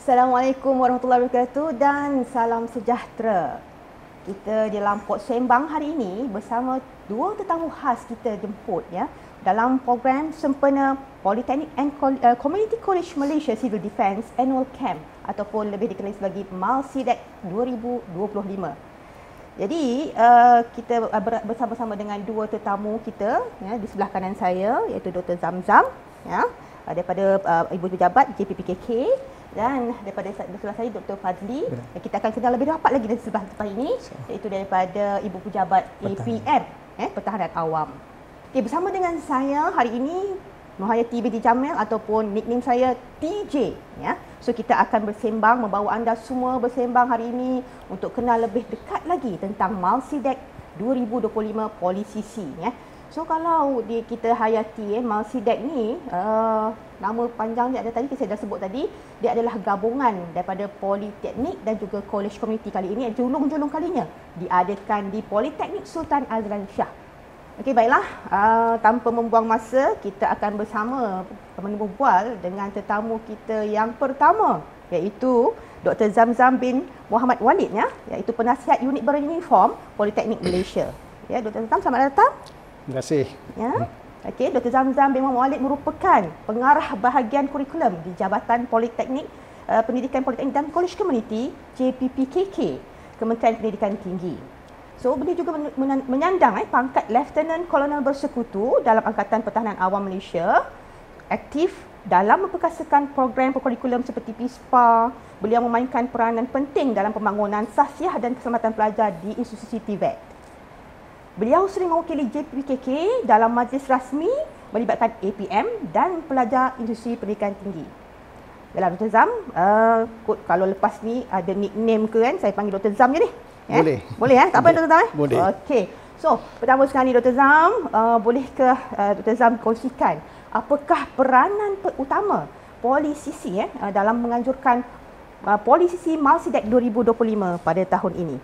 Assalamualaikum warahmatullahi wabarakatuh dan salam sejahtera. Kita di dalam Pot Sembang hari ini bersama dua tetamu khas kita jemput ya dalam program sempena Polytechnic and Community College Malaysia Civil Defence Annual Camp ataupun lebih dikenali sebagai MALSIDEC 2025. Jadi kita bersama-sama dengan dua tetamu kita ya, di sebelah kanan saya iaitu Dr. Zamzam ya, daripada Ibu Pejabat JPPKK dan daripada sebelah saya Dr. Fadli. Kita akan kenal lebih rapat lagi dari sebelah depan ini iaitu daripada Ibu Pejabat APM Pertahanan Awam. Okay, bersama dengan saya hari ini Nohayati binti Jamil ataupun nickname saya TJ ya. So kita akan bersembang, membawa anda semua bersembang hari ini untuk kenal lebih dekat lagi tentang MALSIDEC 2025 Polisisi ya. So kalau kita hayati MALSIDEC ni nama panjang dia ada tadi saya dah sebut tadi, dia adalah gabungan daripada Politeknik dan juga College Community kali ini julung-julung kalinya diadakan di Politeknik Sultan Azlan Shah. Okey, baiklah, tanpa membuang masa, kita akan bersama berbual dengan tetamu kita yang pertama iaitu Dr. Zamzam bin Muhammad Walid ya, iaitu penasihat unit beruniform Politeknik Malaysia. Ya, Dr. Zamzam, selamat datang. Terima kasih. Ya. Okey, Dr. Zamzam bin Muhammad Walid merupakan pengarah bahagian kurikulum di Jabatan Politeknik Pendidikan Politeknik dan College Community JPPKK, Kementerian Pendidikan Tinggi. So, beliau juga menyandang pangkat Lieutenant Colonel Bersekutu dalam Angkatan Pertahanan Awam Malaysia, aktif dalam memperkasakan program kurikulum seperti PISPA. Beliau memainkan peranan penting dalam pembangunan sahsiah dan keselamatan pelajar di institusi TVET. Beliau sering mewakili JPPKK dalam majlis rasmi melibatkan APM dan pelajar institusi pendidikan tinggi. Dalam Dr. Zam, kalau lepas ni ada nickname ke kan, saya panggil Dr. Zam je ni. Boleh. Boleh tak apa Dr. Zam? Boleh. Okey. So, pertama sekali Dr. Zam, bolehkah Dr. Zam kongsikan apakah peranan utama polisisi dalam menganjurkan polisisi MALSIDEC 2025 pada tahun ini?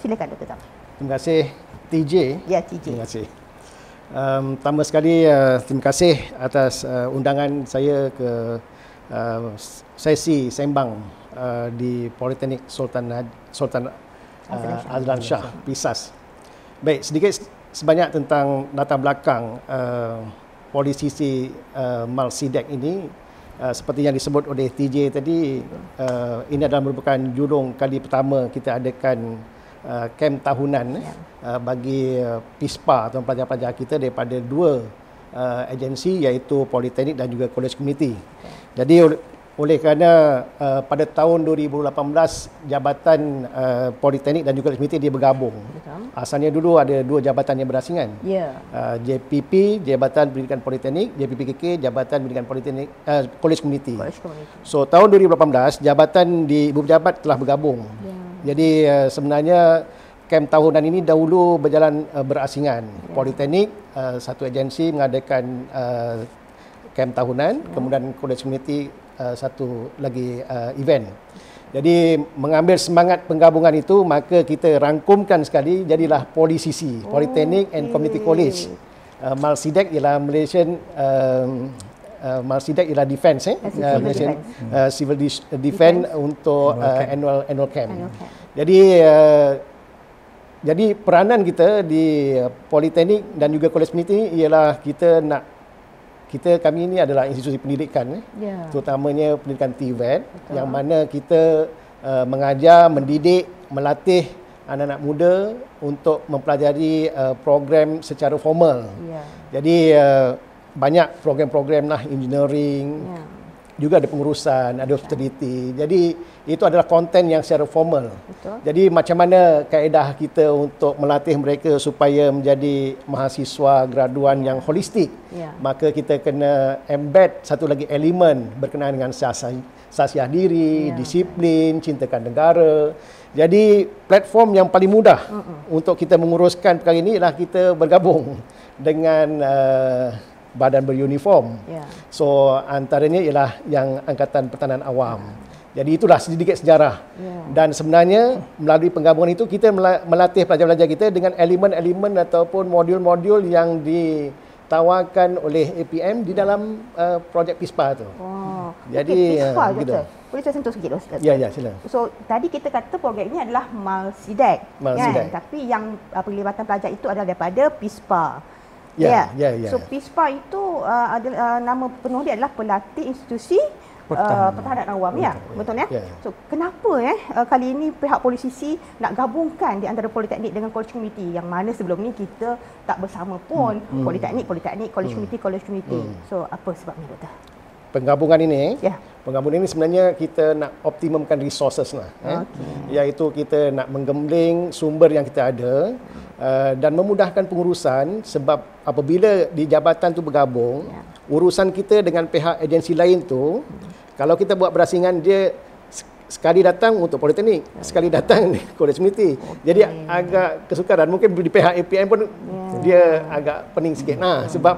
Silakan Dr. Zam. Terima kasih TJ. Ya, TJ. Terima kasih. Pertama sekali terima kasih atas undangan saya ke sesi sembang di Politeknik Sultan Azlan Shah, PISAS. Baik, sedikit sebanyak tentang latar belakang polisisi MALSIDEC ini. Seperti yang disebut oleh TJ tadi, ini adalah merupakan julung kali pertama kita adakan kem tahunan bagi PISPA atau pelajar-pelajar kita daripada dua agensi iaitu Politeknik dan juga College Community. Jadi oleh kerana pada tahun 2018 Jabatan Politeknik dan juga College Community dia bergabung. Asalnya dulu ada dua jabatan yang berasingan. JPP, Jabatan Pendidikan Politeknik, JPPKK, Jabatan Pendidikan Politeknik College Community. So tahun 2018 jabatan di Ibu Pejabat telah bergabung. Jadi sebenarnya kem tahunan ini dahulu berjalan berasingan. Politeknik satu agensi mengadakan kem tahunan, kemudian College Community satu lagi event. Jadi mengambil semangat penggabungan itu, maka kita rangkumkan sekali jadilah polisisi, Polytechnic and Community College. MALSIDEC ialah Malaysian MALSIDEC ialah defense Malaysian Civil Defense untuk annual camp. Jadi peranan kita di Politeknik dan juga College Community ialah kami ini adalah institusi pendidikan, terutamanya pendidikan TVET, yang mana kita mengajar, mendidik, melatih anak-anak muda untuk mempelajari program secara formal. Jadi banyak program-program lah, engineering, juga ada pengurusan, ada hospitality. Jadi itu adalah konten yang secara formal. Jadi macam mana kaedah kita untuk melatih mereka supaya menjadi mahasiswa graduan yang holistik. Maka kita kena embed satu lagi elemen berkenaan dengan sasiah diri, disiplin, cintakan negara. Jadi platform yang paling mudah untuk kita menguruskan perkara ini ialah kita bergabung dengan badan beruniform. So antaranya ialah yang Angkatan Pertahanan Awam. Jadi itulah sedikit sejarah. Dan sebenarnya melalui penggabungan itu kita melatih pelajar-pelajar kita dengan elemen-elemen ataupun modul-modul yang ditawarkan oleh APM di dalam projek PISPA tu. Jadi PISPA gitu. Boleh saya sentuh sikit Ustaz? Ya, sila. So tadi kita kata program ini adalah Malsidek, Malsidek. kan? Tapi yang penglibatan pelajar itu adalah daripada PISPA. Ya. So PISPA itu nama penuh dia adalah Pelatih Institusi Pertahanan Awam, ya, betul ya? So kenapa kali ini pihak Polisisi nak gabungkan di antara Politeknik dengan College Community, yang mana sebelum ni kita tak bersama pun, Politeknik, College Community. So apa sebabnya, Doktor? Penggabungan ini, penggabungan ini sebenarnya kita nak optimumkan resources lah, iaitu kita nak menggembling sumber yang kita ada dan memudahkan pengurusan, sebab apabila di jabatan tu bergabung, urusan kita dengan pihak agensi lain tu, kalau kita buat berasingan, dia sekali datang untuk Politeknik, sekali datang di College Community. Jadi agak kesukaran. Mungkin di pihak APM pun dia agak pening sikit. Sebab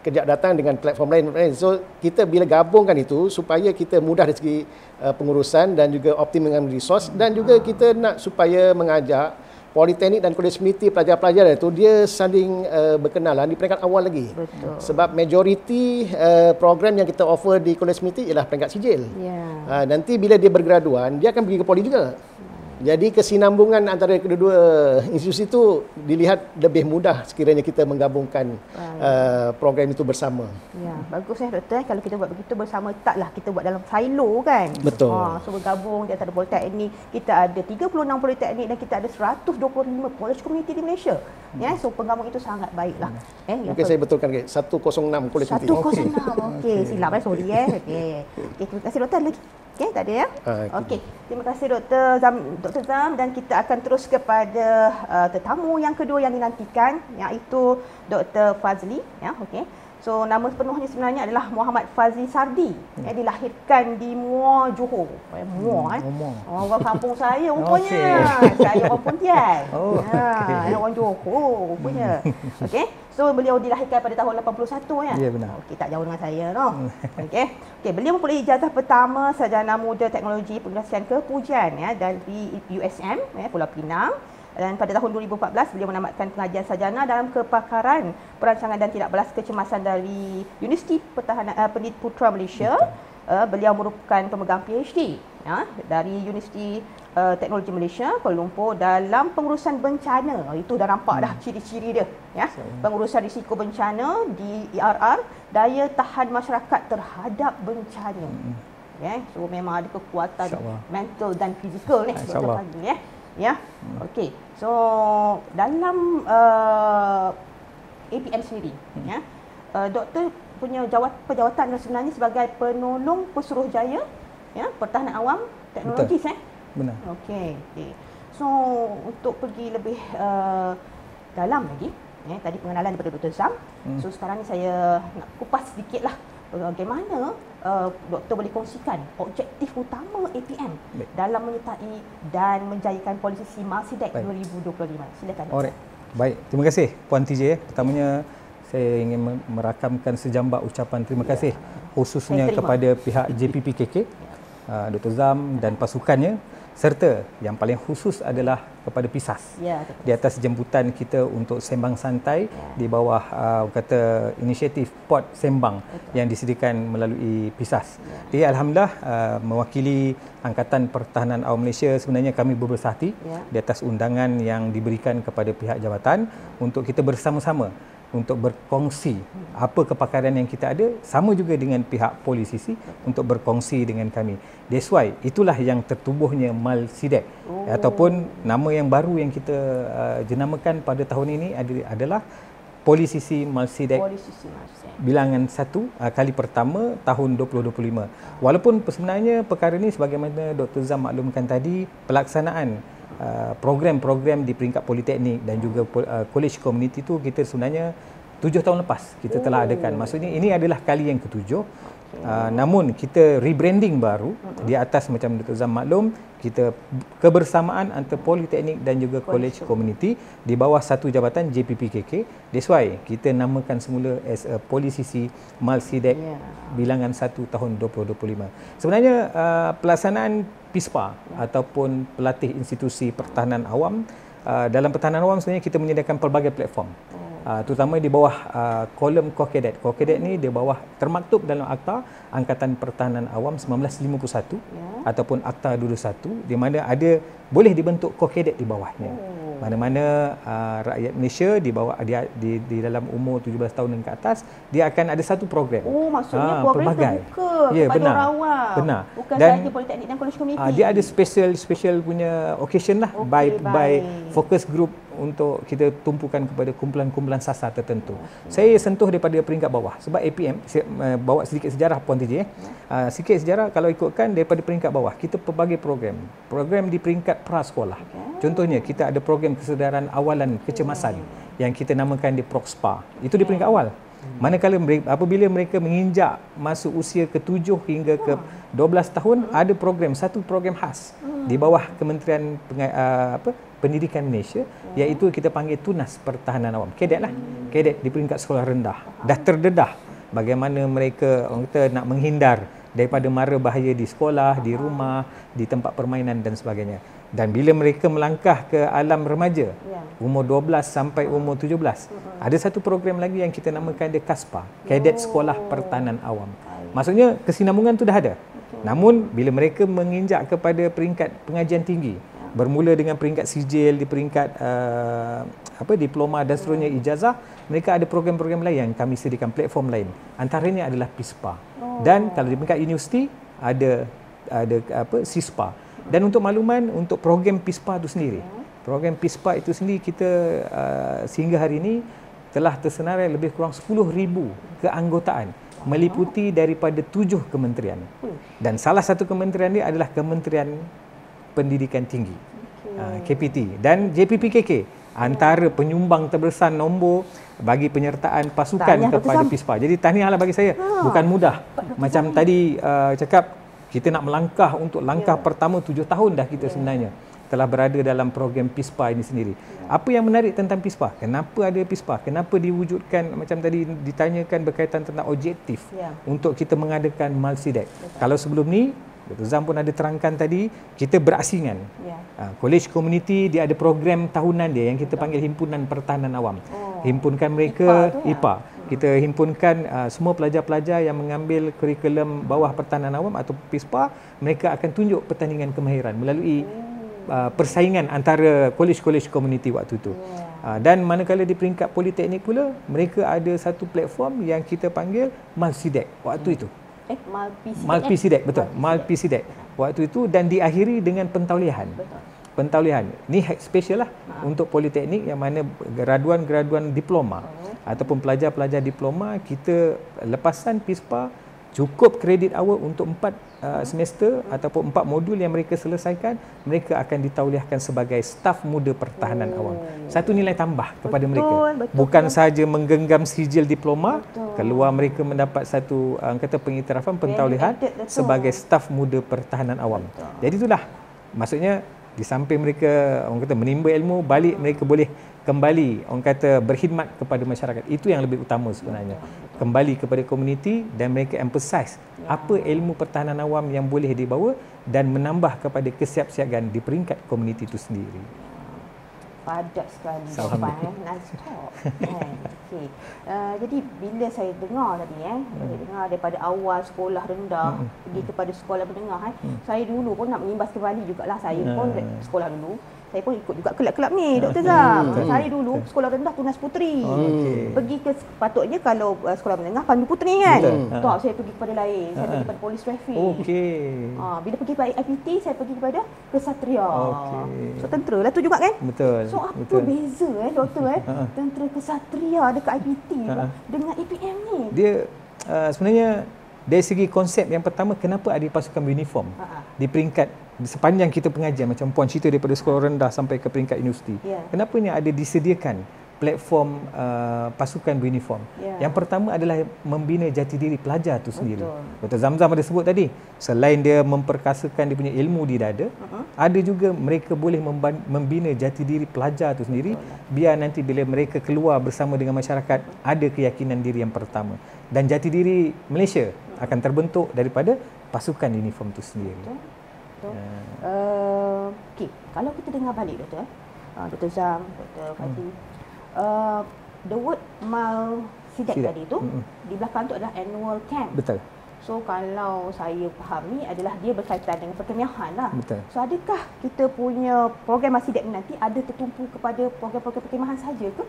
kejap datang dengan platform lain. So kita bila gabungkan itu supaya kita mudah dari segi pengurusan dan juga optimum dengan resource, dan juga kita nak supaya mengajak Politeknik dan College Community, pelajar-pelajar itu dia saling berkenalan di peringkat awal lagi. Betul. Sebab majoriti program yang kita offer di College Community ialah peringkat sijil. Nanti bila dia bergraduan, dia akan pergi ke poli juga. Jadi kesinambungan antara kedua-dua institusi itu dilihat lebih mudah sekiranya kita menggabungkan program itu bersama. Ya, bagus Doktor. Kalau kita buat begitu bersama, taklah kita buat dalam silo, kan? Betul. So bergabung di antara Politeknik, kita ada 36 Politeknik dan kita ada 125 College Community di Malaysia. So penggabung itu sangat baiklah. Mungkin saya betulkan 106 College Community. 106. Okey, silap sorry Okey, terima kasih Doktor lagi. Okey, tak ada ya? Okey. Terima kasih Dr. Zam, dan kita akan terus kepada tetamu yang kedua yang dinantikan, iaitu Dr. Fazli, okey. So nama penuhnya sebenarnya adalah Muhammad Fazli Sardi. Dilahirkan di Muar, Johor. Muar orang kampung saya rupanya. Saya orang Pontian. Orang Johor rupanya. Okey. So beliau dilahirkan pada tahun 81 ya. Ya, benar. Okey, tak jauh dengan saya Okey. Beliau mempunyai ijazah pertama Sarjana Muda Teknologi Pengurusan Kepujian dari USM Pulau Pinang. Dan pada tahun 2014 beliau menamatkan pengajian sarjana dalam kepakaran perancangan dan tidak balas kecemasan dari Universiti Pertahanan Pendidik Putra Malaysia. Beliau merupakan pemegang PhD dari Universiti Teknologi Malaysia Kuala Lumpur dalam pengurusan bencana. Itu dah nampak dah ciri-ciri dia, pengurusan risiko bencana di IRR, daya tahan masyarakat terhadap bencana. So memang ada kekuatan mental dan fizikal ni Dr. Fazli Okey. So dalam APM sendiri, doktor punya jawatan sebenarnya sebagai penolong Pesuruhjaya Pertahanan Awam Teknologi. Benar. Okey. So untuk pergi lebih dalam lagi, tadi pengenalan daripada Dr. Zam. So sekarang ni saya nak kupas sedikitlah bagaimana doktor boleh kongsikan objektif utama APM dalam menyertai dan menjayakan Polisisi Malsidek 2025. Silakan. Alright. Baik, terima kasih Puan TJ. Pertamanya saya ingin merakamkan sejambak ucapan terima kasih khususnya kepada pihak JPPKK, Dr. Zam dan pasukannya, serta yang paling khusus adalah kepada PISAS di atas jemputan kita untuk sembang santai di bawah kata inisiatif POT Sembang yang disediakan melalui PISAS. Jadi alhamdulillah mewakili Angkatan Pertahanan Awam Malaysia, sebenarnya kami berbesar hati di atas undangan yang diberikan kepada pihak jabatan untuk kita bersama-sama untuk berkongsi apa kepakaran yang kita ada, sama juga dengan pihak Polisisi untuk berkongsi dengan kami. That's why itulah yang tertubuhnya Malsidek ataupun nama yang baru yang kita jenamakan pada tahun ini adalah Polisisi Malsidek bilangan 1 kali pertama tahun 2025. Walaupun sebenarnya perkara ini sebagaimana Dr. Zam maklumkan tadi, pelaksanaan program-program di peringkat politeknik dan juga college community itu kita sebenarnya 7 tahun lepas kita telah adakan. Maksudnya ini adalah kali yang ke-7. Namun kita rebranding baru di atas macam Dr. Zam maklum, kita kebersamaan antara politeknik dan juga college community di bawah satu jabatan JPPKK. That's why kita namakan semula as a Polisisi Malsidek bilangan 1 tahun 2025. Sebenarnya pelaksanaan PISPA ataupun Pelatih Institusi Pertahanan Awam, dalam pertahanan awam sebenarnya kita menyediakan pelbagai platform. terutama di bawah kolom Kor Kadet. Kor Kadet ni di bawah termaktub dalam Akta Angkatan Pertahanan Awam 1951 ataupun Akta 21, di mana ada boleh dibentuk Kor Kadet di bawahnya. Mana-mana rakyat Malaysia di bawah di dalam umur 17 tahun dan ke atas, dia akan ada satu program. Maksudnya program terbuka kepada orang awam. Benar. Bukan Dan sahaja politeknik dan college community. dia ada special punya occasion lah, by focus group untuk kita tumpukan kepada kumpulan-kumpulan sasar tertentu. Saya sentuh daripada peringkat bawah sebab APM, saya bawa sedikit sejarah Puan TJ. Sikit sejarah kalau ikutkan daripada peringkat bawah, kita pelbagai program di peringkat prasekolah. Contohnya kita ada program kesedaran awalan kecemasan yang kita namakan di Proxpa. Itu di peringkat awal. Manakala apabila mereka menginjak masuk usia ke-7 hingga ke-12 tahun, ada satu program khas di bawah Kementerian Pendidikan Malaysia, iaitu kita panggil Tunas Pertahanan Awam. Kadet lah. Kadet di peringkat sekolah rendah. Dah terdedah bagaimana mereka nak menghindar daripada mara bahaya di sekolah, di rumah, di tempat permainan dan sebagainya. Dan bila mereka melangkah ke alam remaja, umur 12 sampai umur 17, ada satu program lagi yang kita namakan dia KASPA, Kadet Sekolah Pertahanan Awam. Maksudnya kesinambungan tu dah ada. Namun bila mereka menginjak kepada peringkat pengajian tinggi, bermula dengan peringkat sijil, di peringkat diploma dan seterusnya, ijazah, mereka ada program-program lain yang kami sediakan, platform lain. Antaranya adalah PISPA. Dan kalau di peringkat universiti ada SISPA. Dan untuk makluman, untuk program PISPA itu sendiri, program PISPA itu sendiri kita sehingga hari ini telah tersenarai lebih kurang 10,000 keanggotaan, meliputi daripada 7 kementerian. Dan salah satu kementerian ini adalah Kementerian Pendidikan Tinggi, KPT, dan JPPKK, antara penyumbang terbesar nombor bagi penyertaan pasukan kepada PISPA. Jadi tahniahlah bagi saya, bukan mudah. Macam tadi cakap, kita nak melangkah untuk langkah pertama 7 tahun dah kita sebenarnya telah berada dalam program PISPA ini sendiri. Apa yang menarik tentang PISPA? Kenapa ada PISPA? Kenapa diwujudkan, macam tadi ditanyakan berkaitan tentang objektif untuk kita mengadakan Malsidak. Kalau sebelum ni, Dr. Zam pun ada terangkan tadi, kita berasingan. College community dia ada program tahunan dia yang kita panggil Himpunan Pertahanan Awam. Himpunkan mereka, IPA. Kita himpunkan semua pelajar-pelajar yang mengambil kurikulum bawah pertahanan awam atau PISPA, mereka akan tunjuk pertandingan kemahiran melalui persaingan antara college community waktu itu. Dan manakala di peringkat politeknik pula, mereka ada satu platform yang kita panggil Malsidak waktu itu. Malsidak, betul. Malsidak waktu itu, dan diakhiri dengan pentaulihan. Pentaulihan ni special lah untuk politeknik yang mana graduan diploma ataupun pelajar-pelajar diploma, kita lepasan PISPA cukup kredit awal untuk 4 semester ataupun 4 modul yang mereka selesaikan, mereka akan ditauliahkan sebagai staf muda pertahanan awam. Satu nilai tambah kepada mereka. Bukan sahaja menggenggam sijil diploma, keluar mereka mendapat satu pengiktirafan, pentaulihan sebagai staf muda pertahanan awam. Jadi itulah maksudnya, di samping mereka menimba ilmu, balik mereka boleh kembali berkhidmat kepada masyarakat. Itu yang lebih utama sebenarnya. Kembali kepada komuniti dan mereka emphasize apa ilmu pertahanan awam yang boleh dibawa dan menambah kepada kesiapsiagaan di peringkat komuniti itu sendiri. Padat sekali jawapan, non-stop. Jadi bila saya dengar tadi, saya dengar daripada awal sekolah rendah pergi kepada sekolah menengah, saya dulu pun nak mengimbas kembali jugalah, saya pun sekolah dulu. Saya pun ikut juga kelab-kelab ni, Dr. Zam. Saya dulu sekolah rendah Tunas Puteri. Pergi ke, sepatutnya kalau sekolah menengah Pandu Puteri kan. Tak, saya pergi kepada lain. Saya pergi kepada polis trafik. Bila pergi kepada IPT, saya pergi kepada Kesatria. So tentera lah tu juga kan? Betul. So apa beza doktor tentera Kesatria dekat IPT dengan APM ni? Dia sebenarnya dari segi konsep, yang pertama, kenapa ada pasukan uniform di peringkat sepanjang kita pengajian, macam Puan cerita daripada sekolah rendah sampai ke peringkat universiti. Kenapa ni ada disediakan platform pasukan beruniform? Yang pertama adalah membina jati diri pelajar tu sendiri. Dr. Zamzam ada sebut tadi, selain dia memperkasakan dia punya ilmu di dada, ada juga mereka boleh membina jati diri pelajar tu sendiri, biar nanti bila mereka keluar bersama dengan masyarakat, ada keyakinan diri yang pertama. Dan jati diri Malaysia akan terbentuk daripada pasukan uniform tu sendiri. Okey, kalau kita dengar balik Dr. Zam, Dr. Fatih, the word Malsidak Sidak. tadi tu di belakang tu adalah annual camp. Betul. So kalau saya fahami adalah dia berkaitan dengan perkemiahan lah. Betul. So adakah kita punya program Malsidak ni nanti ada tertumpu kepada program-program perkemiahan saja ke?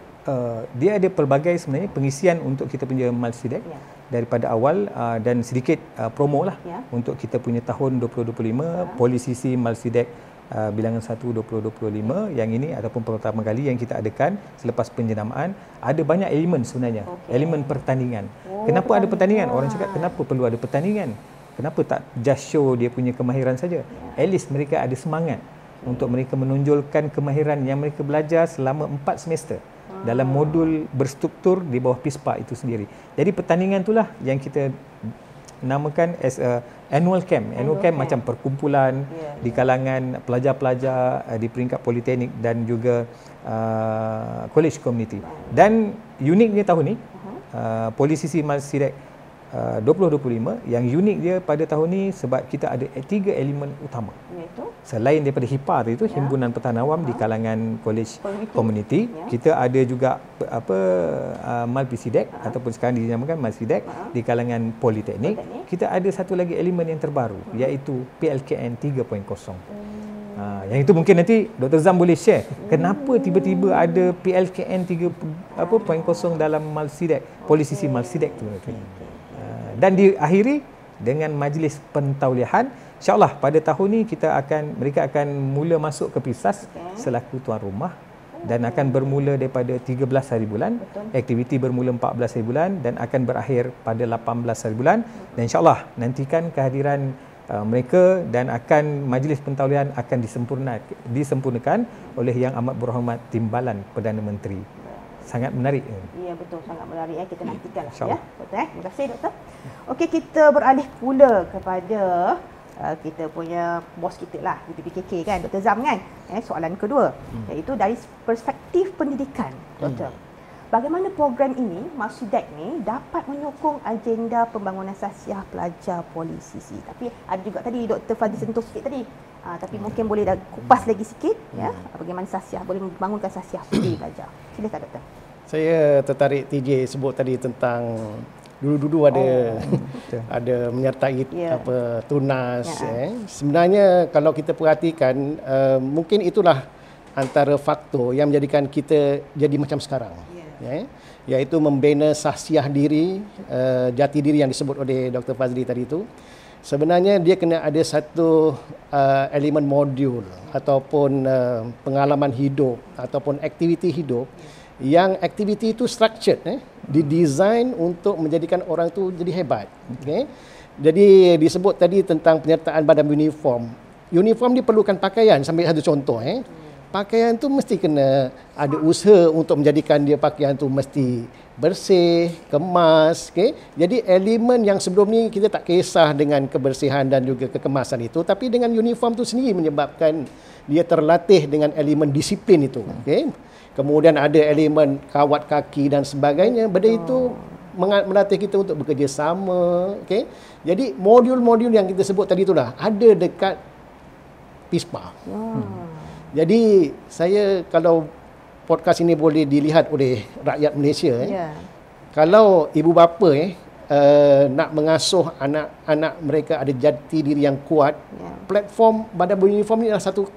Dia ada pelbagai sebenarnya pengisian untuk kita punya Malsidak daripada awal dan sedikit promo lah untuk kita punya tahun 2025 Polisisi Malsidak bilangan 1 2025 yang ini ataupun pertama kali yang kita adakan selepas penjenamaan. Ada banyak elemen sebenarnya. Elemen pertandingan. Kenapa ada pertandingan? Orang cakap kenapa perlu ada pertandingan? Kenapa tak just show dia punya kemahiran saja? At least mereka ada semangat untuk mereka menonjolkan kemahiran yang mereka belajar selama 4 semester dalam modul berstruktur di bawah PISPA itu sendiri. Jadi pertandingan itulah yang kita namakan as a annual camp. Annual camp macam perkumpulan di kalangan pelajar-pelajar di peringkat politeknik dan juga college community. Dan uniknya tahun ni Polisisi Malsidak 2025 yang unik dia pada tahun ni sebab kita ada 3 elemen utama. Selain daripada HIPA tadi tu, Himpunan Pertahanan Awam di kalangan college community, kita ada juga Malsidak ataupun sekarang dinamakan Malsidak di kalangan politeknik. Kita ada satu lagi elemen yang terbaru iaitu PLKN 3.0. Yang itu mungkin nanti Dr. Zam boleh share kenapa tiba-tiba ada PLKN 3.0 dalam Malsidak, Polisisi Malsidak tu. Dan diakhiri dengan majlis pentauliahan. InsyaAllah pada tahun ni mereka akan mula masuk ke PISAS selaku tuan rumah dan akan bermula daripada 13 hari bulan. Aktiviti bermula 14 hari bulan dan akan berakhir pada 18 hari bulan. Dan insyaAllah nantikan kehadiran mereka dan akan majlis pentauliahan akan disempurnakan oleh Yang Amat Berhormat Timbalan Perdana Menteri. Sangat menarik. Ya, betul, sangat menarik. Kita nantikanlah ya. Betul. Terima kasih doktor. Okey, kita beralih pula kepada kita punya bos kita lah, JPPKK kan, Dr. Zam kan. Soalan kedua iaitu dari perspektif pendidikan, doktor. Bagaimana program ini, Malsidak ni dapat menyokong agenda pembangunan sasiah pelajar polisisi? Tapi ada juga tadi Dr. Fadli sentuh sikit tadi. Tapi mungkin boleh dah kupas lagi sikit ya, bagaimana sasiah boleh membangunkan sasiah pelajar. Silakan doktor. Saya tertarik TJ sebut tadi tentang dulu-dulu ada menyertai tunas. Sebenarnya kalau kita perhatikan mungkin itulah antara faktor yang menjadikan kita jadi macam sekarang. Iaitu membina sahsiah diri, jati diri yang disebut oleh Dr. Fazli tadi itu. Sebenarnya dia kena ada satu elemen modul ataupun pengalaman hidup ataupun aktiviti hidup yang aktiviti itu structured, didesain untuk menjadikan orang tu jadi hebat. Jadi disebut tadi tentang penyertaan badan uniform. Uniform diperlukan pakaian, sambil satu contoh. Pakaian tu mesti kena ada usaha untuk menjadikan dia pakaian tu mesti bersih, kemas. Jadi elemen yang sebelum ni kita tak kisah dengan kebersihan dan juga kekemasan itu, tapi dengan uniform tu sendiri menyebabkan dia terlatih dengan elemen disiplin itu. Kemudian ada elemen kawat kaki dan sebagainya. Benda itu melatih kita untuk bekerjasama. Jadi modul-modul yang kita sebut tadi itulah ada dekat PISPA. Jadi saya kalau podcast ini boleh dilihat oleh rakyat Malaysia, kalau ibu bapa nak mengasuh anak-anak mereka ada jati diri yang kuat, platform badan beruniform ini adalah satu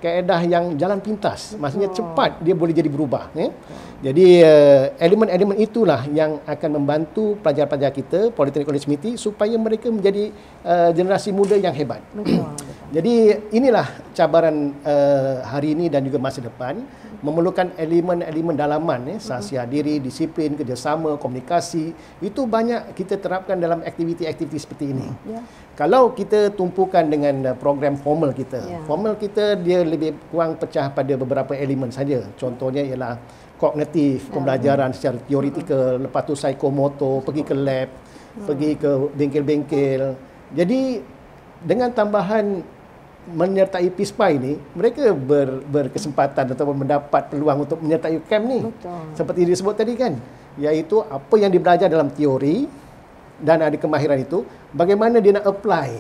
kaedah yang jalan pintas. Maksudnya cepat dia boleh jadi berubah. Jadi elemen-elemen itulah yang akan membantu pelajar-pelajar kita, Polytechnic College Committee, supaya mereka menjadi generasi muda yang hebat. Jadi inilah cabaran hari ini dan juga masa depan, memerlukan elemen-elemen dalaman, sahsiah diri, disiplin, kerjasama, komunikasi. Itu banyak kita terapkan dalam aktiviti-aktiviti seperti ini. Kalau kita tumpukan dengan program formal kita, formal kita dia lebih kurang pecah pada beberapa elemen saja. Contohnya ialah kognitif, pembelajaran secara teoretikal, lepas tu psikomotor, pergi ke lab, pergi ke bengkel-bengkel. Jadi dengan tambahan menyertai PISPA ini, mereka berkesempatan atau mendapat peluang untuk menyertai camp ni. Seperti disebut tadi kan, iaitu apa yang dibelajar dalam teori dan ada kemahiran itu, bagaimana dia nak apply.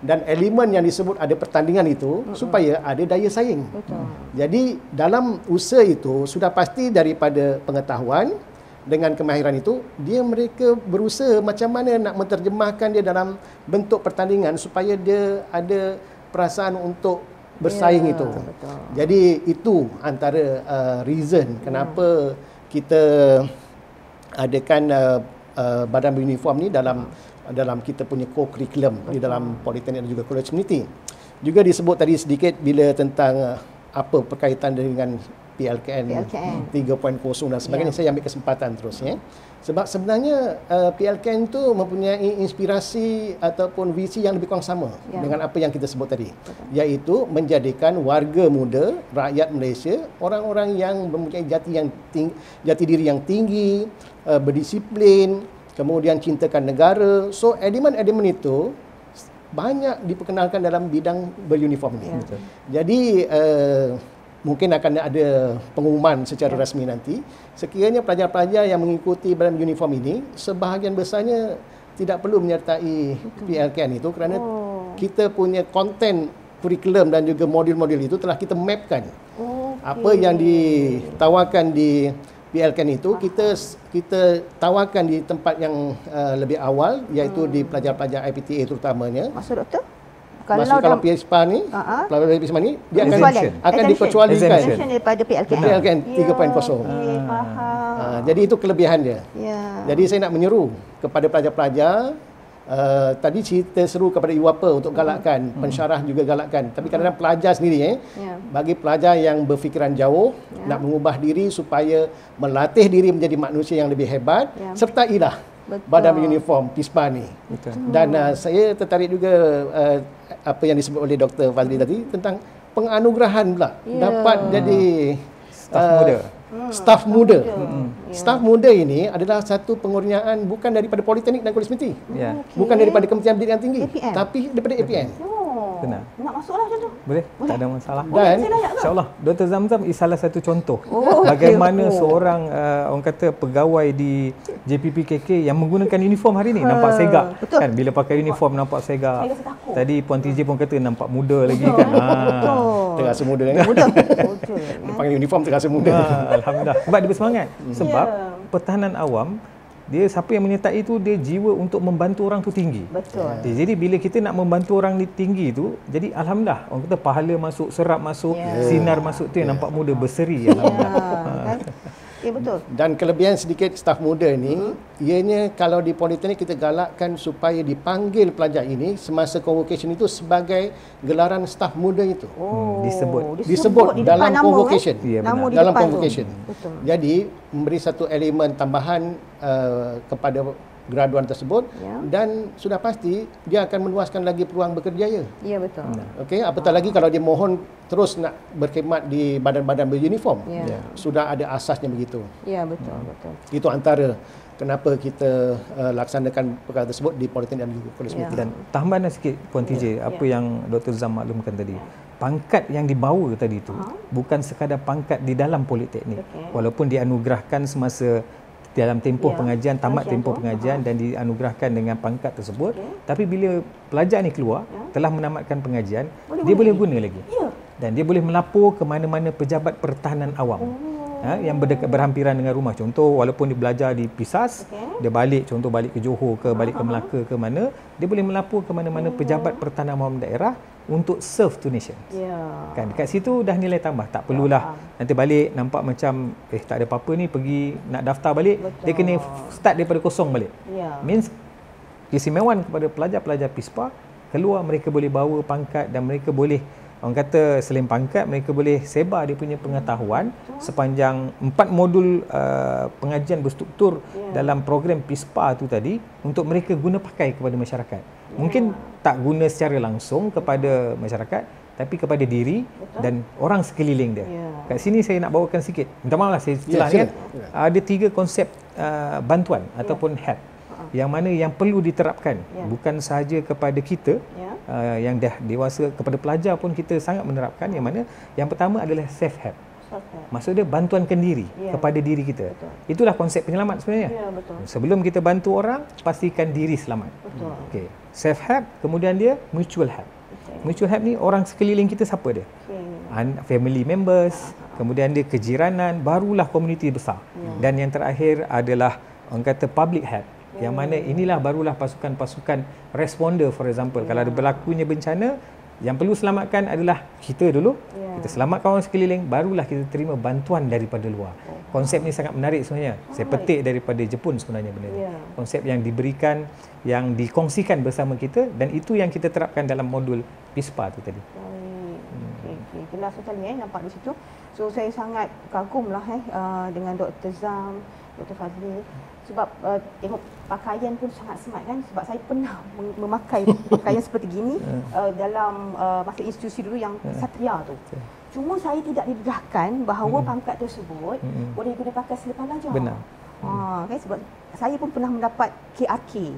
dan elemen yang disebut ada pertandingan itu supaya ada daya saing. Betul. Jadi dalam usaha itu sudah pasti daripada pengetahuan dengan kemahiran itu mereka berusaha macam mana nak menterjemahkan dia dalam bentuk pertandingan supaya dia ada perasaan untuk bersaing itu. Betul. Jadi itu antara reason kenapa kita adakan badan beruniform ni dalam kita punya core curriculum di dalam Politeknik dan juga College Community. Juga disebut tadi sedikit bila tentang apa berkaitan dengan PLKN 3.0 dan sebagainya. Saya ambil kesempatan terus ya. Sebab sebenarnya PLKN itu mempunyai inspirasi ataupun visi yang lebih kurang sama dengan apa yang kita sebut tadi. Iaitu menjadikan warga muda, rakyat Malaysia, orang-orang yang mempunyai jati diri yang tinggi, berdisiplin, kemudian cintakan negara. So elemen-elemen itu banyak diperkenalkan dalam bidang beruniform ini. Jadi mungkin akan ada pengumuman secara rasmi nanti. Sekiranya pelajar-pelajar yang mengikuti badan uniform ini, sebahagian besarnya tidak perlu menyertai PLKN itu kerana kita punya konten kurikulum dan juga modul-modul itu telah kita mapkan. Apa yang ditawarkan di PLKN itu kita tawarkan di tempat yang lebih awal, iaitu di pelajar-pelajar IPTA terutamanya. Maksud doktor? Kalau PSPA ni, pelajar PSPA ni dia akan dikecualikan daripada PLKN. PLKN 3.0. Faham. Jadi itu kelebihan dia. Ya. Jadi saya nak menyeru kepada pelajar-pelajar, tadi cerita seru kepada UAPA untuk galakkan, pensyarah juga galakkan. Tapi kadang-kadang pelajar sendiri bagi pelajar yang berfikiran jauh, nak mengubah diri supaya melatih diri menjadi manusia yang lebih hebat, sertailah badan beruniform PISPA ni. Dan saya tertarik juga apa yang disebut oleh Dr. Fazli tadi tentang penganugerahan pula dapat jadi staf muda. Staf muda ini adalah satu pengurniaan bukan daripada Politeknik dan College Community. Bukan daripada Kementerian Pendidikan Tinggi, tapi daripada APN. Benar. Nak masuklah macam tu? Boleh? Tak ada masalah. Dan insya-Allah Dr. Zamzam is salah satu contoh bagaimana seorang orang kata pegawai di JPPKK yang menggunakan uniform hari ni nampak segak. Kan bila pakai uniform nampak segak. Tadi Puan TJ pun kata nampak muda lagi kan. Terasa muda kan. Betul. Pakai uniform terasa muda. Alhamdulillah. Sebab dia bersemangat. Sebab pertahanan awam dia siapa yang menyertai itu dia jiwa untuk membantu orang tu tinggi. Betul. Jadi bila kita nak membantu orang ni tinggi tu, jadi alhamdulillah orang kata pahala masuk, serap masuk, sinar masuk tu yang nampak muda berseri alhamdulillah. Betul. Dan kelebihan sedikit staf muda ni, ianya kalau di Politeknik kita galakkan supaya dipanggil pelajar ini semasa convocation itu sebagai gelaran staf muda itu. Disebut dalam convocation. Dalam convocation. Jadi memberi satu elemen tambahan kepada graduan tersebut dan sudah pasti dia akan meluaskan lagi peluang bekerjaya. Ya, betul. Okey, apatah lagi kalau dia mohon terus nak berkhidmat di badan-badan beruniform. Sudah ada asasnya begitu. Ya, betul. Itu antara kenapa kita laksanakan perkara tersebut di Politeknik dan juga College Community. Dan tambahan sikit Puan TJ, apa yang Dr. Zam maklumkan tadi. Pangkat yang dibawa tadi itu bukan sekadar pangkat di dalam Politeknik. Walaupun dianugerahkan semasa dalam tempoh pengajian, tamat tempoh pengajian dan dianugerahkan dengan pangkat tersebut. Tapi bila pelajar ni keluar, telah menamatkan pengajian, dia boleh guna lagi. Dan dia boleh melapor ke mana-mana pejabat pertahanan awam. Yang berhampiran dengan rumah. Contoh, walaupun dia belajar di Pisas, dia balik, contoh balik ke Johor ke, balik ke Melaka ke mana, dia boleh melapor ke mana-mana pejabat pertahanan awam daerah untuk serve to nation. Kan dekat situ dah nilai tambah. Tak perlulah nanti balik nampak macam tak ada apa-apa ni, pergi nak daftar balik, dia kena start daripada kosong balik. Means keistimewaan kepada pelajar-pelajar PISPA, keluar mereka boleh bawa pangkat dan mereka boleh, orang kata selain pangkat, mereka boleh sebar dia punya pengetahuan sepanjang 4 modul pengajian berstruktur dalam program PISPA tu tadi untuk mereka guna pakai kepada masyarakat. Mungkin tak guna secara langsung kepada masyarakat, tapi kepada diri dan orang sekeliling dia. Kat sini saya nak bawakan sikit. Minta maaf lah saya celah kan. Ada 3 konsep bantuan ataupun help yang mana yang perlu diterapkan bukan sahaja kepada kita yang dah dewasa, kepada pelajar pun kita sangat menerapkan. Yang mana yang pertama adalah self help. Maksud dia bantuankan diri kepada diri kita. Betul. Itulah konsep penyelamat sebenarnya. Ya, betul. Sebelum kita bantu orang, pastikan diri selamat. Betul. Okey. Self help, kemudian dia mutual help. Mutual help ni orang sekeliling kita siapa dia? Family members, kemudian dia kejiranan, barulah komuniti besar. Dan yang terakhir adalah orang kata public help. Yang mana inilah barulah pasukan-pasukan responder, for example. Kalau ada berlakunya bencana, yang perlu selamatkan adalah kita dulu. Kita selamatkan orang sekeliling, barulah kita terima bantuan daripada luar. Konsep ni sangat menarik sebenarnya. Saya petik daripada Jepun sebenarnya benda ni. Konsep yang diberikan, yang dikongsikan bersama kita, dan itu yang kita terapkan dalam modul PISPA tu tadi. Okey, jelas sekali nampak di situ. So saya sangat kagumlah dengan Dr. Zam, Dr. Fazli, sebab tengok pakaian pun sangat smart kan, sebab saya pernah memakai pakaian seperti gini dalam masa institusi dulu yang Satria tu. Cuma saya tidak didedahkan bahawa pangkat tersebut boleh guna pakai selepas belajar. Benar. Kan, sebab saya pun pernah mendapat KRK,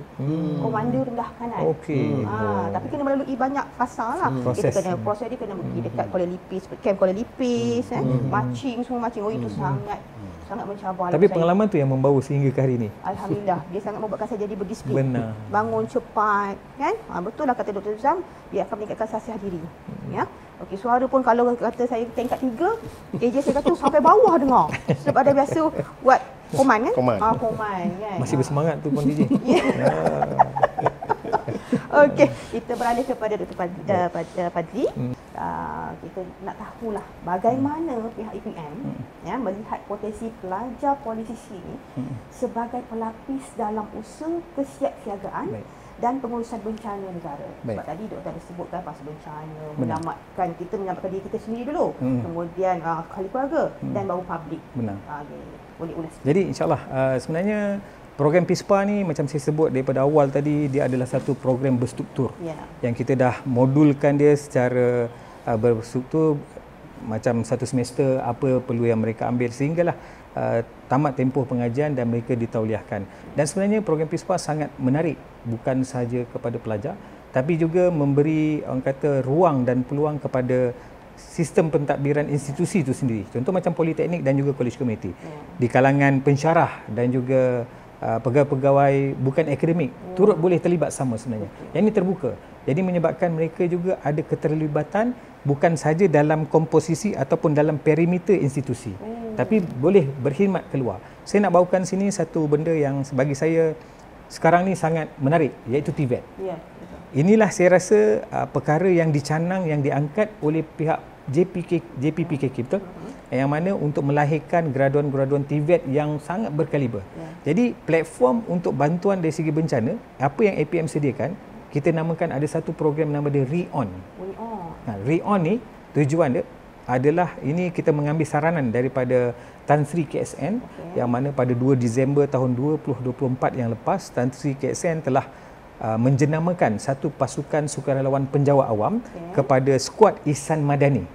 Komander Rendah Kanan. Okey. Tapi kena melalui banyak fasa lah. Kita kena proses dia kena pergi dekat Kuala Lipis, camp Kuala Lipis, marching, semua marching. Oh, itu sangat mencabar. Tapi pengalaman tu yang membawa sehingga ke hari ni. Alhamdulillah, dia sangat membuatkan saya jadi berdisiplin. Benar. Bangun cepat, kan? Betul lah kata Dr. Zam, dia akan meningkatkan sasiah diri. Ya. Okey, suara pun kalau kata saya tingkat 3, AJ saya kata sampai bawah dengar. Sebab ada biasa buat koman kan? Koman kan. Masih bersemangat tu Puan DJ. Okey, kita beralih kepada Dr. Fadli. Kita nak tahulah bagaimana pihak EPM melihat potensi pelajar polisi ini sebagai pelapis dalam usaha kesiapsiagaan dan pengurusan bencana negara. Sebab tadi doktor ada sebutkan pasal bencana, menyelamatkan diri kita sendiri dulu, kemudian ahli keluarga dan baru publik. Benar. Boleh ulas. Jadi insyaAllah sebenarnya program PISPA ni macam saya sebut daripada awal tadi, dia adalah satu program berstruktur yang kita dah modulkan dia secara berstruktur, macam satu semester apa perlu yang mereka ambil sehinggalah tamat tempoh pengajian dan mereka ditauliahkan. Dan sebenarnya program PISPA sangat menarik, bukan sahaja kepada pelajar tapi juga memberi orang kata ruang dan peluang kepada sistem pentadbiran institusi itu sendiri. Contoh macam politeknik dan juga college community. Di kalangan pensyarah dan juga pegawai-pegawai bukan akademik turut boleh terlibat sama sebenarnya. Yang ini terbuka. Jadi menyebabkan mereka juga ada keterlibatan bukan saja dalam komposisi ataupun dalam perimeter institusi, tapi boleh berkhidmat keluar. Saya nak bawakan sini satu benda yang bagi saya sekarang ni sangat menarik, iaitu TVET. Inilah saya rasa perkara yang dicanang, yang diangkat oleh pihak JPPKK, betul? Yang mana untuk melahirkan graduan-graduan TVET yang sangat berkaliber. Jadi platform untuk bantuan dari segi bencana, apa yang APM sediakan, kita namakan ada satu program nama dia REON. REON ni tujuan dia adalah, ini kita mengambil saranan daripada Tan Sri KSN yang mana pada 2 Disember tahun 2024 yang lepas, Tan Sri KSN telah menjenamakan satu pasukan sukarelawan penjawat awam kepada Skuad Ihsan Madani.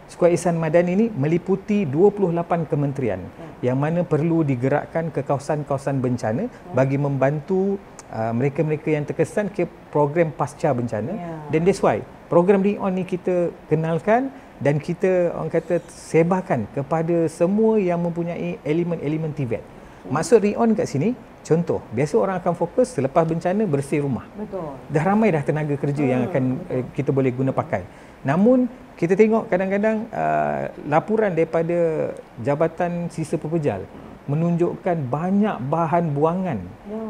Skuad Ihsan Madani ini meliputi 28 kementerian yang mana perlu digerakkan ke kawasan-kawasan bencana bagi membantu mereka-mereka yang terkesan ke program pasca bencana. Dan that's why program REON ni kita kenalkan dan kita orang kata sebarkan kepada semua yang mempunyai elemen-elemen TVET. Maksud REON kat sini, contoh, biasa orang akan fokus selepas bencana bersih rumah. Betul. Dah ramai dah tenaga kerja yang akan kita boleh guna pakai. Namun kita tengok kadang-kadang laporan daripada Jabatan Sisa Pepejal menunjukkan banyak bahan buangan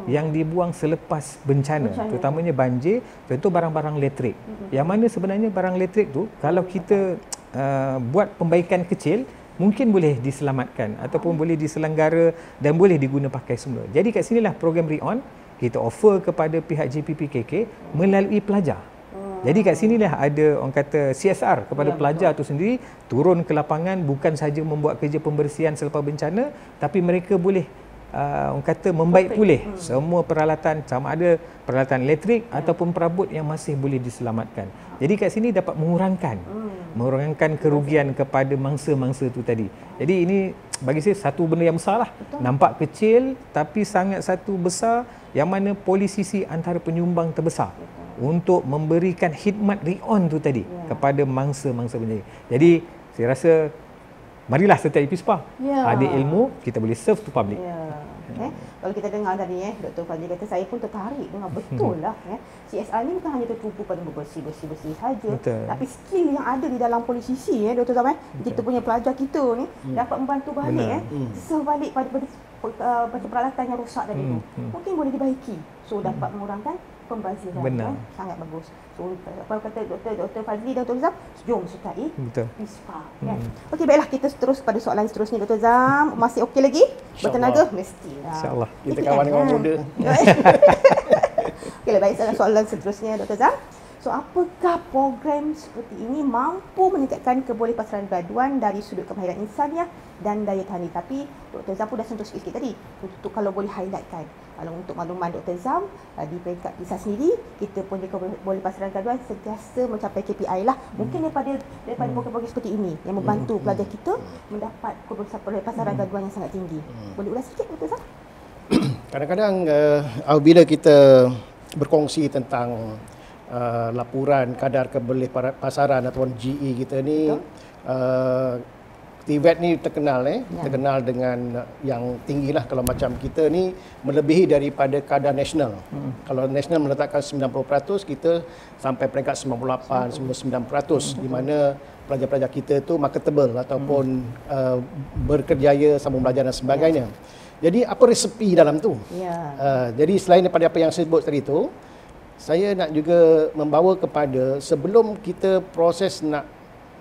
yang dibuang selepas bencana, terutamanya banjir, contoh barang-barang elektrik. Yang mana sebenarnya barang elektrik tu kalau kita buat pembaikan kecil, mungkin boleh diselamatkan ataupun boleh diselenggara dan boleh diguna pakai semula. Jadi kat sinilah program REON kita offer kepada pihak JPPKK melalui pelajar. Jadi kat sinilah ada orang kata CSR kepada pelajar tu sendiri, turun ke lapangan bukan saja membuat kerja pembersihan selepas bencana, tapi mereka boleh orang kata membaik pulih semua peralatan, sama ada peralatan elektrik ataupun perabot yang masih boleh diselamatkan. Jadi kat sini dapat mengurangkan kerugian kepada mangsa-mangsa tu tadi. Jadi ini bagi saya satu benda yang besar lah. Nampak kecil tapi sangat satu besar, yang mana polisisi antara penyumbang terbesar untuk memberikan khidmat REON tu tadi kepada mangsa-mangsa bencana. Jadi saya rasa marilah setiap IPISPA. Ya. Ada ilmu, kita boleh serve to public. Ya. Kalau kita dengar tadi Dr. Fazli kata, saya pun tertarik dengan betul lah CSR ni bukan hanya tertumpu pada bersih saja, tapi skill yang ada di dalam politisi Dr. Zam kita punya pelajar kita ni dapat membantu balik sebalik pada peralatan yang rosak tadi tu mungkin boleh dibaiki, so dapat mengurangkan pembaziran. Sangat bagus. So apa kata Dr. Fazli dan Dr. Zam, jom sertai IPISPA. Okey, baiklah, kita terus pada soalan seterusnya. Dr. Zam masih okey lagi? Bertenaga? Mestilah. InsyaAllah. Kita kawan dengan orang muda. Okeylah, baik, soalan seterusnya Dr. Zam. So apakah program seperti ini mampu meningkatkan kebolehpasaran graduan dari sudut kemahiran insaniah dan daya tahan diri? Tapi Dr. Zam pun dah sentuh sikit tadi. Untuk kalau boleh highlightkan, kalau untuk makluman Dr. Zam, di peringkat PISA sendiri, kita punya kebolehpasaran graduan sentiasa mencapai KPI lah. Mungkin daripada program-program seperti ini yang membantu pelajar kita mendapat kebolehpasaran graduan yang sangat tinggi. Boleh ulas sikit Dr. Zam? Kadang-kadang apabila kita berkongsi tentang laporan kadar kebolehpasaran ataupun GE kita ni, TVET ni terkenal dengan yang tinggi lah. Kalau macam kita ni melebihi daripada kadar nasional. Kalau nasional meletakkan 90%, kita sampai peringkat 98, 99%, di mana pelajar-pelajar kita tu marketable ataupun berkerjaya, sambung belajar dan sebagainya. Jadi apa resepi dalam tu? Jadi selain daripada apa yang saya sebut tadi tu, saya nak juga membawa kepada sebelum kita proses nak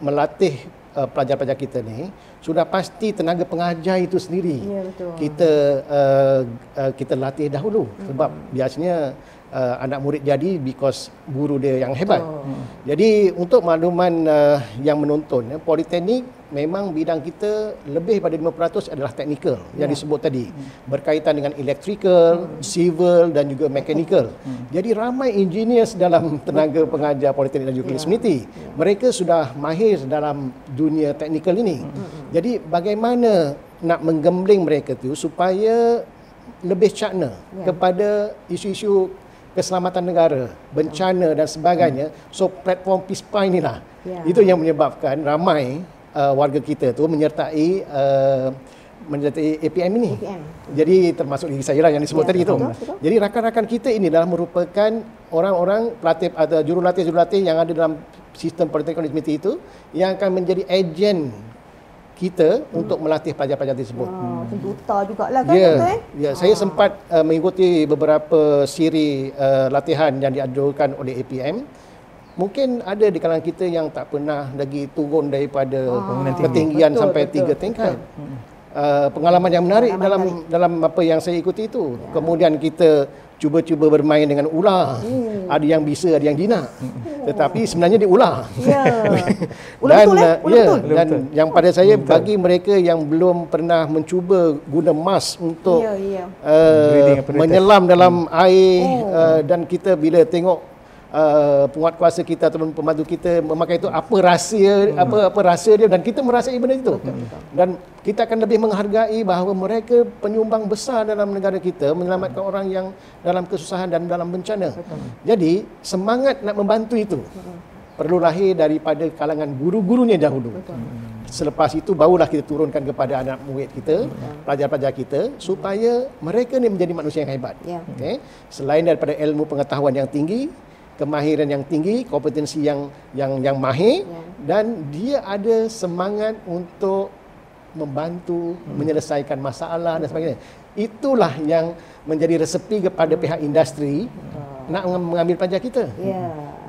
melatih pelajar-pelajar kita ni, sudah pasti tenaga pengajar itu sendiri kita latih dahulu. Sebab biasanya anak murid jadi because guru dia yang hebat. Jadi untuk makluman yang menonton, politeknik memang bidang kita lebih pada 50% adalah teknikal yang disebut tadi, berkaitan dengan electrical, civil dan juga mechanical. Jadi ramai engineers dalam tenaga pengajar politeknik dan juga community. Mereka sudah mahir dalam dunia teknikal ini. Jadi bagaimana nak menggembling mereka tu supaya lebih cakna kepada isu-isu keselamatan negara, bencana dan sebagainya. So platform PISPA inilah itu yang menyebabkan ramai warga kita tu menyertai APM ini. Jadi termasuk diri saya lah yang disebut tadi tu. Jadi rakan-rakan kita ini adalah merupakan orang-orang pelatih atau jurulatih yang ada dalam sistem politeknik community itu yang akan menjadi ejen kita untuk melatih pelajar-pelajar tersebut. Macam duta jugalah kan? Saya sempat mengikuti beberapa siri latihan yang diajukan oleh APM. Mungkin ada di kalangan kita yang tak pernah lagi turun daripada ketinggian sampai 3 tingkat. Pengalaman yang menarik dalam apa yang saya ikuti itu. Kemudian kita cuba-cuba bermain dengan ular. Ada yang bisa, ada yang jinak. Tetapi sebenarnya dia ular. Ular betul. Dan yang pada saya, bagi mereka yang belum pernah mencuba guna mask untuk menyelam dalam air, dan kita bila tengok penguatkuasa kita ataupun pembantu kita memakai itu, apa rasa dia, dan kita merasai benda itu. Dan kita akan lebih menghargai bahawa mereka penyumbang besar dalam negara kita, menyelamatkan orang yang dalam kesusahan dan dalam bencana. Jadi semangat nak membantu itu perlu lahir daripada kalangan guru-gurunya dahulu. Selepas itu barulah kita turunkan kepada anak murid kita, pelajar-pelajar kita, supaya mereka ni menjadi manusia yang hebat. Selain daripada ilmu pengetahuan yang tinggi, kemahiran yang tinggi, kompetensi yang mahir, dan dia ada semangat untuk membantu menyelesaikan masalah dan sebagainya. Itulah yang menjadi resepi kepada pihak industri nak mengambil pelajar kita.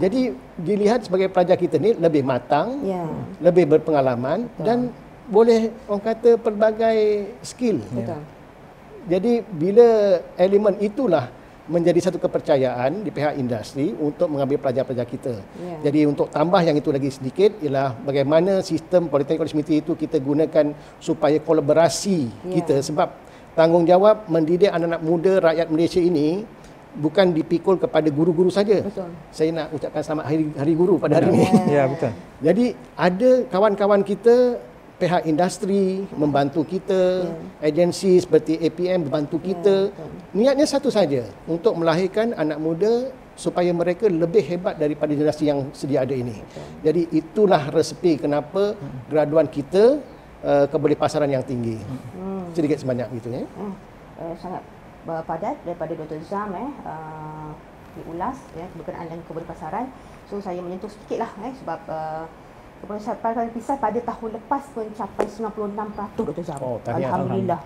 Jadi dilihat sebagai pelajar kita ni lebih matang, lebih berpengalaman, dan boleh orang kata pelbagai skill. Jadi bila elemen itulah menjadi satu kepercayaan di pihak industri untuk mengambil pelajar-pelajar kita. Jadi untuk tambah yang itu lagi sedikit ialah bagaimana sistem politeknik community itu kita gunakan supaya kolaborasi kita, sebab tanggungjawab mendidik anak-anak muda rakyat Malaysia ini bukan dipikul kepada guru-guru saja. Saya nak ucapkan selamat hari guru pada hari ini. Betul. Jadi ada kawan-kawan kita, pihak industri membantu kita, agensi seperti APM membantu kita. Niatnya satu saja, untuk melahirkan anak muda supaya mereka lebih hebat daripada generasi yang sedia ada ini. Jadi itulah resepi kenapa graduan kita kebolehpasaran yang tinggi. Sedikit sebanyak gitu ya. Sangat padat daripada Dr. Zam diulas berkenaan dengan kebolehpasaran. So saya menyentuh sedikitlah sebab kebolehpasaran pisah pada tahun lepas mencapai 96% Dr. Zam. Alhamdulillah.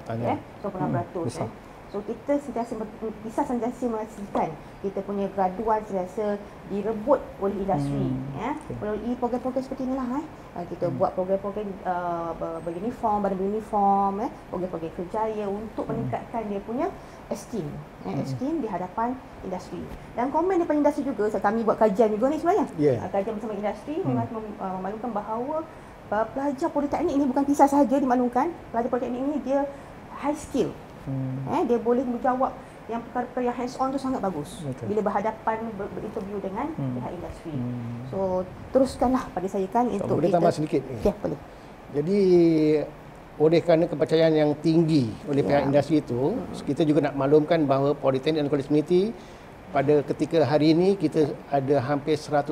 96%. So kita sentiasa memastikan kita punya graduan sentiasa direbut oleh industri melalui program-program seperti inilah kita buat program-program beruniform, program-program kerjaya untuk meningkatkan dia punya esteem di hadapan industri. Dan komen daripada industri juga, kami buat kajian juga ni sebenarnya. Kajian bersama industri memaklumkan bahawa pelajar politeknik ini bukan kisah sahaja dimaklumkan, pelajar politeknik ini dia high skill. Dia boleh menjawab yang perkara-perkara yang hands on tu sangat bagus. Bila berhadapan berinterview dengan pihak industri. So teruskanlah pada saya kan untuk boleh tambah sedikit ni. Ya, boleh. Jadi oleh kerana kepercayaan yang tinggi oleh pihak industri itu, kita juga nak maklumkan bahawa Politeknik dan Kolej Komuniti pada ketika hari ini kita ada hampir 100,000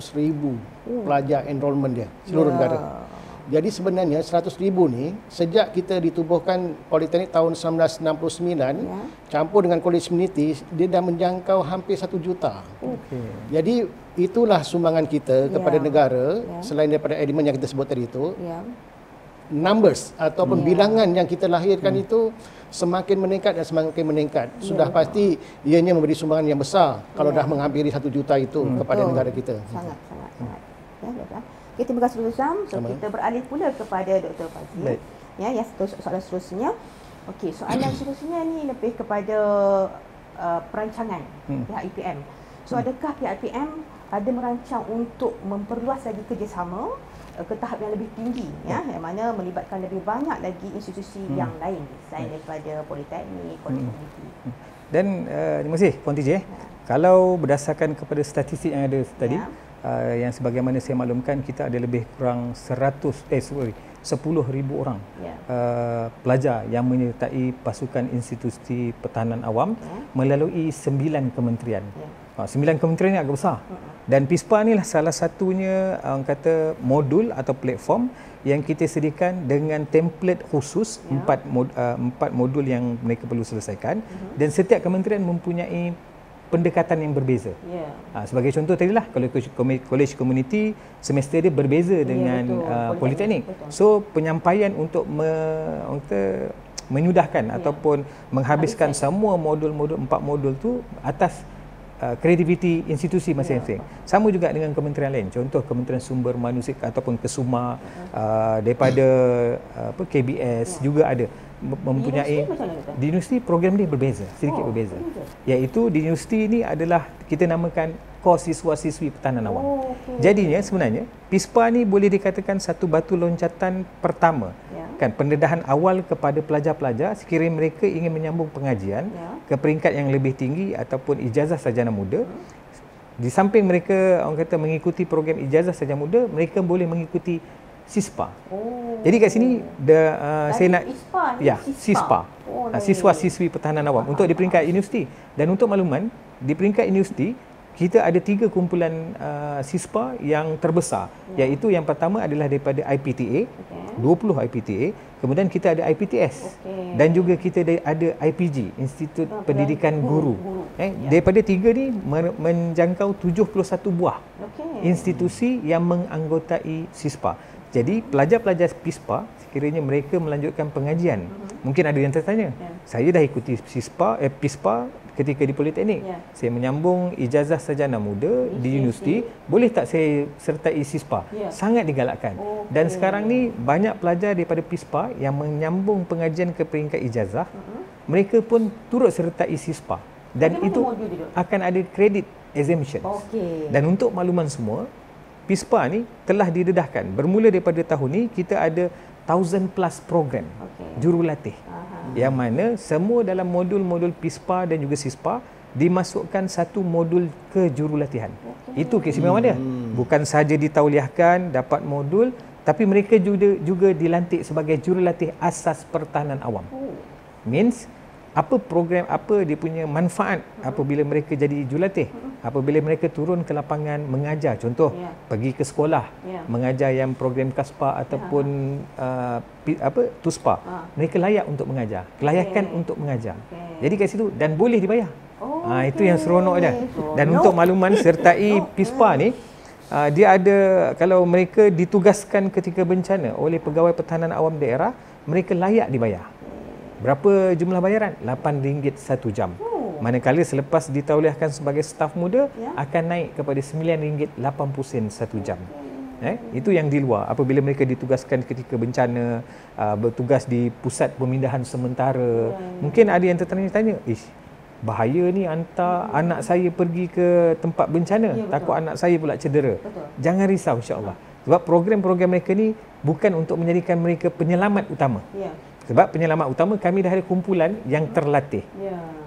pelajar enrolment dia seluruh negara. Jadi sebenarnya 100,000 ni sejak kita ditubuhkan Politeknik tahun 1969 campur dengan Kolej Komuniti, dia dah menjangkau hampir 1 juta. Jadi itulah sumbangan kita kepada negara selain daripada elemen yang kita sebut tadi itu. Numbers ataupun bilangan yang kita lahirkan itu semakin meningkat dan semakin meningkat. Sudah pasti ianya memberi sumbangan yang besar kalau dah menghampiri 1 juta itu kepada negara kita. Sangat. Terima kasih Dr. Zam. So kita beralih pula kepada Dr. Fazil. Ya, soalan seterusnya. Okey, soalan seterusnya ni lebih kepada perancangan pihak IPM. So adakah pihak IPM ada merancang untuk memperluas lagi kerjasama ke tahap yang lebih tinggi yang mana melibatkan lebih banyak lagi institusi yang lain selain daripada politeknik, kolej komuniti. Dan terima kasih Puan TJ. Kalau berdasarkan kepada statistik yang ada tadi, yang sebagaimana saya maklumkan, kita ada lebih kurang 10,000 orang pelajar yang menyertai pasukan institusi pertahanan awam melalui 9 kementerian. 9 kementerian ni agak besar. Dan PISPA ni lah salah satunya orang kata modul atau platform yang kita sediakan dengan template khusus 4 modul yang mereka perlu selesaikan, dan setiap kementerian mempunyai pendekatan yang berbeza. Sebagai contoh tadilah, kalau kolej komuniti semester dia berbeza dengan politeknik. So penyampaian untuk menyudahkan ataupun menghabiskan semua modul-modul 4 modul tu atas kreativiti institusi masing-masing. Sama juga dengan kementerian lain. Contoh Kementerian Sumber Manusia ataupun KESUMA, daripada KBS juga ada mempunyai. Di universiti program dia berbeza, sedikit berbeza. Iaitu di universiti ini adalah kita namakan kos siswa-siswi pertahanan awam. Jadinya sebenarnya PISPA ni boleh dikatakan satu batu loncatan pertama. Kan, pendedahan awal kepada pelajar-pelajar sekiranya mereka ingin menyambung pengajian ke peringkat yang lebih tinggi ataupun ijazah sarjana muda. Di samping mereka orang kata mengikuti program ijazah sarjana muda, mereka boleh mengikuti SISPA. Jadi kat sini saya nak SISPA. Siswa-siswi pertahanan awam untuk di peringkat universiti. Dan untuk makluman, di peringkat universiti kita ada 3 kumpulan SISPA yang terbesar, iaitu yang pertama adalah daripada IPTA, 20 IPTA, kemudian kita ada IPTS dan juga kita ada IPG, Institut Pendidikan Guru. Daripada 3 ni menjangkau 71 buah institusi yang menganggotai SISPA. Jadi pelajar-pelajar PISPA sekiranya mereka melanjutkan pengajian, mungkin ada yang tertanya, saya dah ikuti PISPA ketika di Politeknik, saya menyambung ijazah sarjana muda di universiti, boleh tak saya sertai SISPA? Sangat digalakkan. Dan sekarang ni banyak pelajar daripada PISPA yang menyambung pengajian ke peringkat ijazah, mereka pun turut sertai SISPA. Dan itu akan ada credit exemption. Dan untuk makluman semua, PISPA ni telah didedahkan. Bermula daripada tahun ni kita ada 1000+ program jurulatih. Yang mana semua dalam modul-modul PISPA dan juga SISPA dimasukkan satu modul kejurulatihan. Itu keistimewaan dia. Bukan sahaja ditauliahkan dapat modul, tapi mereka juga dilantik sebagai jurulatih asas pertahanan awam. Means apa program, apa dia punya manfaat apabila mereka jadi jurulatih? apabila mereka turun ke lapangan mengajar, contoh pergi ke sekolah, mengajar yang program KASPA ataupun TUSPA, mereka layak untuk mengajar, kelayakan untuk mengajar. Jadi kat situ dan boleh dibayar. Itu yang seronok dia. Dan untuk makluman, sertai PISPA ni, dia ada, kalau mereka ditugaskan ketika bencana oleh Pegawai Pertahanan Awam Daerah, mereka layak dibayar. Berapa jumlah bayaran? RM8 1 jam. Manakala selepas ditauliahkan sebagai staf muda, akan naik kepada RM9.80 1 jam. Itu yang di luar. Apabila mereka ditugaskan ketika bencana, bertugas di pusat pemindahan sementara, mungkin ada yang tertanya-tanya, bahaya ni hantar anak saya pergi ke tempat bencana, takut anak saya pula cedera. Jangan risau, insya-Allah. Sebab program-program mereka ni bukan untuk menjadikan mereka penyelamat utama. Sebab penyelamat utama kami dah ada kumpulan yang terlatih.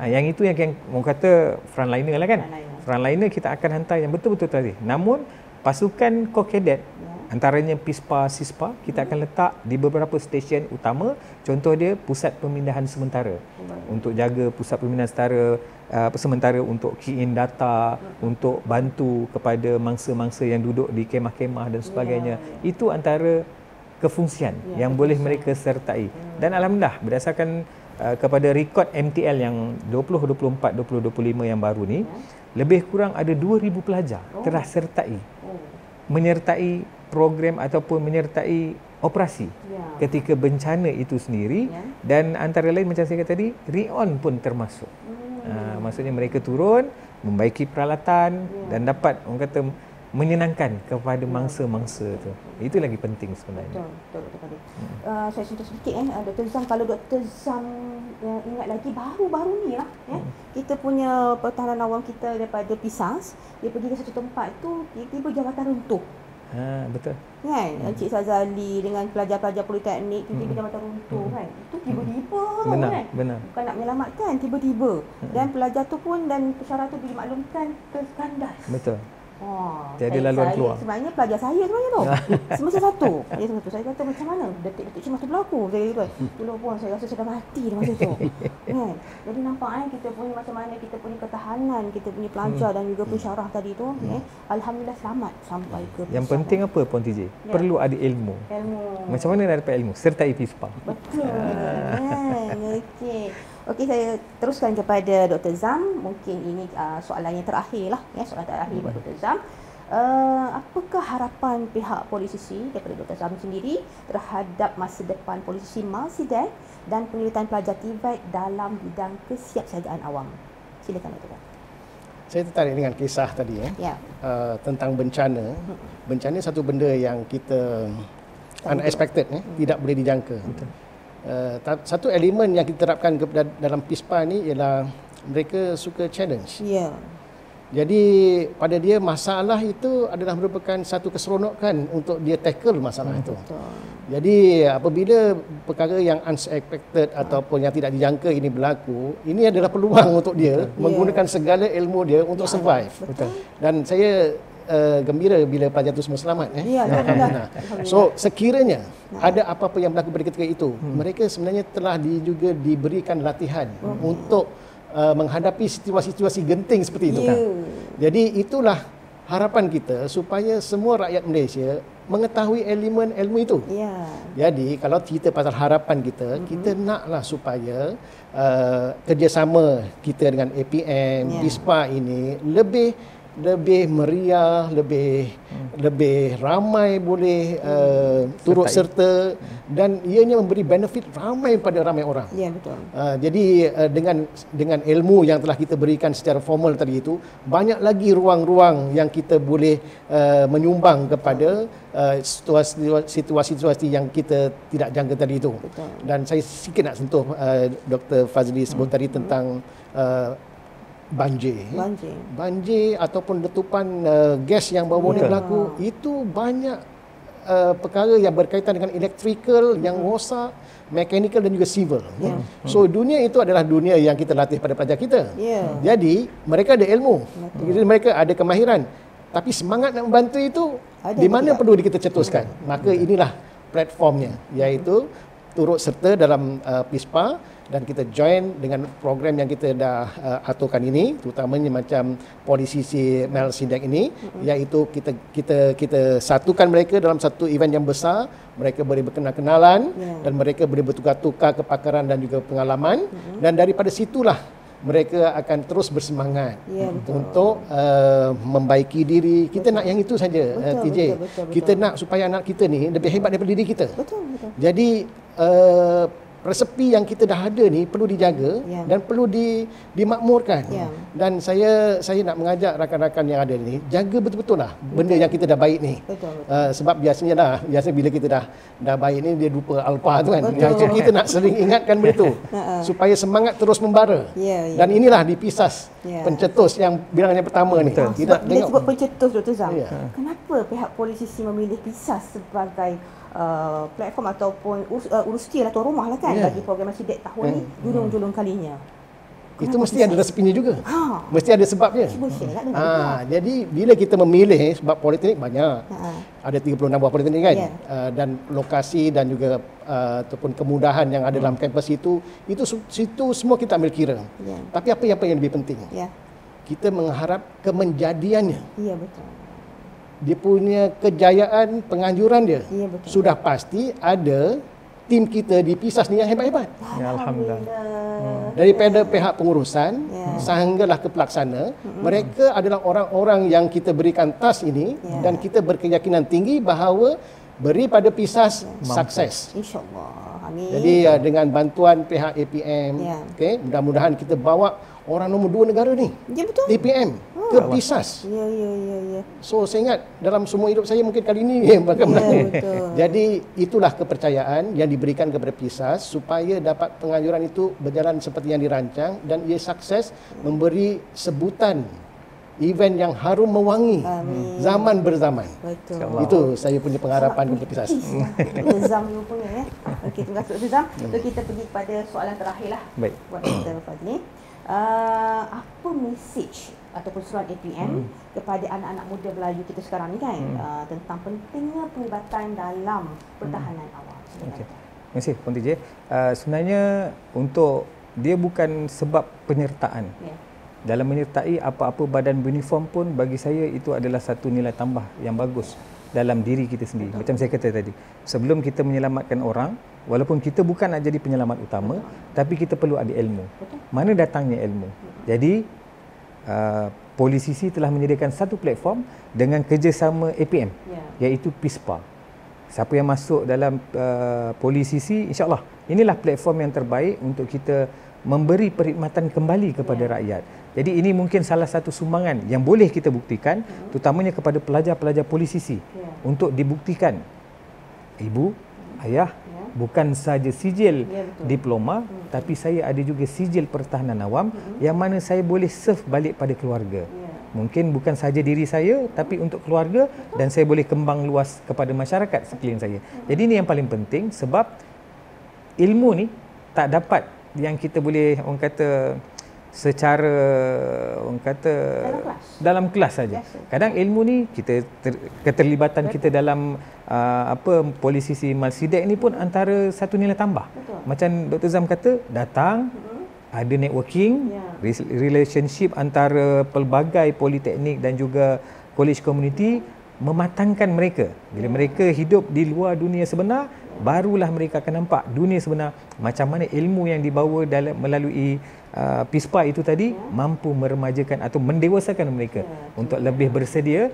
Yang itu yang orang kata frontliner lah kan. Frontliner kita akan hantar yang betul-betul terlatih. Namun pasukan Kokedet, antaranya PISPA, SISPA, kita akan letak di beberapa stesen utama. Contoh dia pusat pemindahan sementara, untuk jaga pusat pemindahan sementara untuk key in data, untuk bantu kepada mangsa-mangsa yang duduk di kemah-kemah dan sebagainya. Itu antara kefungsian yang boleh mereka sertai. Dan alhamdulillah, berdasarkan kepada rekod MTL yang 2024-2025 yang baru ni, lebih kurang ada 2,000 pelajar telah menyertai program ataupun menyertai operasi ketika bencana itu sendiri. Dan antara lain macam saya kata tadi, RION pun termasuk. Maksudnya mereka turun, membaiki peralatan dan dapat, orang kata, menyenangkan kepada mangsa-mangsa tu. Itu lagi penting sebenarnya. Betul. Saya sentuh sedikit Dr. Zam, kalau Dr. Zam ingat lagi baru-baru ni lah kita punya pertahanan awam kita daripada PISAS, dia pergi ke satu tempat tu, tiba-tiba jabatan runtuh. Betul. Kan? Encik Sazali dengan pelajar-pelajar politeknik tiba-tiba jabatan runtuh kan. Itu tiba-tiba kan. Benar. Bukan nak menyelamatkan, tiba-tiba. Dan pelajar tu pun dan pesara tu dimaklumkan terkandas. Betul. Tiada laluan keluar. Sebenarnya pelajar saya sebenarnya tu. Semasa satu. Saya kata macam mana detik-detik cemas tu berlaku. Saya kata, dulu pun saya rasa saya dah mati masa tu. Kan? Jadi nampak kita punya macam mana kita punya ketahanan, kita punya pelajar dan juga pensyarah tadi tu. Alhamdulillah selamat sampai ke Yang penting apa Puan TJ? Perlu ada ilmu. Macam mana nak dapat ilmu? Sertai PISPA. Betul. Okey, saya teruskan kepada Dr. Zam. Mungkin ini soalan yang terakhir lah, soalan terakhir buat Dr. Zam. Apakah harapan pihak Polisisi daripada Dr. Zam sendiri terhadap masa depan Polisisi Malsidet dan penglibatan pelajar TVET dalam bidang kesiapsiagaan awam? Silakan Dr. Zam. Saya tertarik dengan kisah tadi tentang bencana. Bencana satu benda yang kita unexpected, tidak boleh dijangka. Satu elemen yang kita terapkan dalam PISPA ni ialah mereka suka challenge. Jadi pada dia masalah itu adalah merupakan satu keseronokan untuk dia tackle masalah itu. Jadi apabila perkara yang unexpected ataupun yang tidak dijangka ini berlaku, ini adalah peluang untuk dia menggunakan segala ilmu dia untuk survive. Dan saya gembira bila pelajar itu semua selamat. So sekiranya ada apa-apa yang berlaku pada ketika itu, mereka sebenarnya telah juga diberikan latihan untuk menghadapi situasi-situasi genting seperti itu kan. Jadi itulah harapan kita supaya semua rakyat Malaysia mengetahui elemen ilmu itu. Jadi kalau kita pasal harapan kita, kita naklah supaya kerjasama kita dengan APM, PISPA ini lebih meriah, lebih ramai boleh turut serta dan ianya memberi benefit ramai pada ramai orang. Betul. Jadi dengan ilmu yang telah kita berikan secara formal tadi itu, banyak lagi ruang-ruang yang kita boleh menyumbang kepada situasi-situasi yang kita tidak jangka tadi itu. Dan saya sikit nak sentuh Dr. Fazli sebut tadi tentang banjir ataupun letupan gas yang baru boleh berlaku. Itu banyak perkara yang berkaitan dengan electrical yang rosak, mechanical dan juga civil. So dunia itu adalah dunia yang kita latih pada pelajar kita. Jadi mereka ada ilmu, jadi mereka ada kemahiran, tapi semangat nak membantu itu di mana perlu kita cetuskan. Maka inilah platformnya, iaitu turut serta dalam PISPA dan kita join dengan program yang kita dah aturkan ini, terutamanya macam Polisisi Melsidek ini, iaitu kita satukan mereka dalam satu event yang besar. Mereka boleh berkenal-kenalan dan mereka boleh bertukar-tukar kepakaran dan juga pengalaman, dan daripada situlah mereka akan terus bersemangat untuk membaiki diri. Kita nak yang itu saja, TJ. Kita nak supaya anak kita ni lebih hebat daripada diri kita. Jadi resepi yang kita dah ada ni perlu dijaga dan perlu dimakmurkan. Dan saya nak mengajak rakan-rakan yang ada ni, jaga betul-betul lah benda yang kita dah baik ni. Sebab biasa bila kita dah baik ni, dia lupa alpa tu kan. So kita nak sering ingatkan benda tu supaya semangat terus membara. Dan inilah di Pisas pencetus yang bilangan yang pertama ni. Sebab bila sebut pencetus, Dr. Zam, kenapa pihak Polisisi memilih Pisas sebagai platform ataupun urustia atau rumah lah kan bagi program Melsidek tahun ni julung-julung kalinya? Itu mesti ada resepinya juga. Mesti ada sebabnya. Jadi bila kita memilih, sebab politeknik banyak. Ada 36 buah politeknik kan. Dan lokasi dan juga ataupun kemudahan yang ada dalam kampus itu semua kita ambil kira. Tapi apa yang lebih penting? Kita mengharap kemenjadiannya. Ya, betul. Dia punya kejayaan penganjuran dia. Sudah pasti ada tim kita di Pisas ni yang hebat-hebat. Alhamdulillah. Daripada pihak pengurusan sehinggalah ke pelaksana, mereka adalah orang-orang yang kita berikan task ini dan kita berkeyakinan tinggi bahawa beri pada Pisas sukses. InsyaAllah. Amin. Jadi dengan bantuan pihak APM, mudah-mudahan kita bawa orang nombor 2 negara ni. Ya, betul. APM ke Pisas. Ya. So saya ingat dalam semua hidup saya mungkin kali ini bakal menang. Jadi itulah kepercayaan yang diberikan kepada Pisas supaya dapat penganjuran itu berjalan seperti yang dirancang dan ia sukses memberi sebutan event yang harum mewangi zaman berzaman. Betul. Itu saya punya pengharapan kepada Pisas. Zam punya ya. Okey, terima kasih Dr. Zam. So kita pergi kepada soalan terakhir lah. Baik. Buat Dr. Fadli. Apa message ataupun surat APM kepada anak-anak muda Melayu kita sekarang ni kan tentang pentingnya pelibatan dalam pertahanan awam? Okey. Terima kasih Puan TJ. Sebenarnya untuk dia bukan sebab penyertaan. Dalam menyertai apa-apa badan beruniform pun bagi saya itu adalah satu nilai tambah yang bagus dalam diri kita sendiri. Macam saya kata tadi, sebelum kita menyelamatkan orang, walaupun kita bukan nak jadi penyelamat utama, tapi kita perlu ada ilmu. Mana datangnya ilmu? Jadi Polisisi telah menyediakan satu platform dengan kerjasama APM, iaitu PISPA. Siapa yang masuk dalam Polisisi, insya-Allah inilah platform yang terbaik untuk kita memberi perkhidmatan kembali kepada rakyat. Jadi ini mungkin salah satu sumbangan yang boleh kita buktikan, terutamanya kepada pelajar-pelajar Polisisi, untuk dibuktikan ibu, ayah, bukan saja sijil diploma, tapi saya ada juga sijil pertahanan awam yang mana saya boleh serve balik pada keluarga. Mungkin bukan saja diri saya, tapi untuk keluarga, dan saya boleh kembang luas kepada masyarakat sekeliling saya. Jadi ini yang paling penting, sebab ilmu ni tak dapat yang kita boleh orang kata secara orang kata dalam kelas saja. Kadang ilmu ni keterlibatan kita dalam Polisisi Melsidek ni pun antara satu nilai tambah. Macam Dr. Zam kata, datang ada networking, relationship antara pelbagai politeknik dan juga college community, mematangkan mereka. Bila mereka hidup di luar dunia sebenar, barulah mereka akan nampak dunia sebenar, macam mana ilmu yang dibawa melalui PISPA itu tadi mampu meremajakan atau mendewasakan mereka untuk lebih bersedia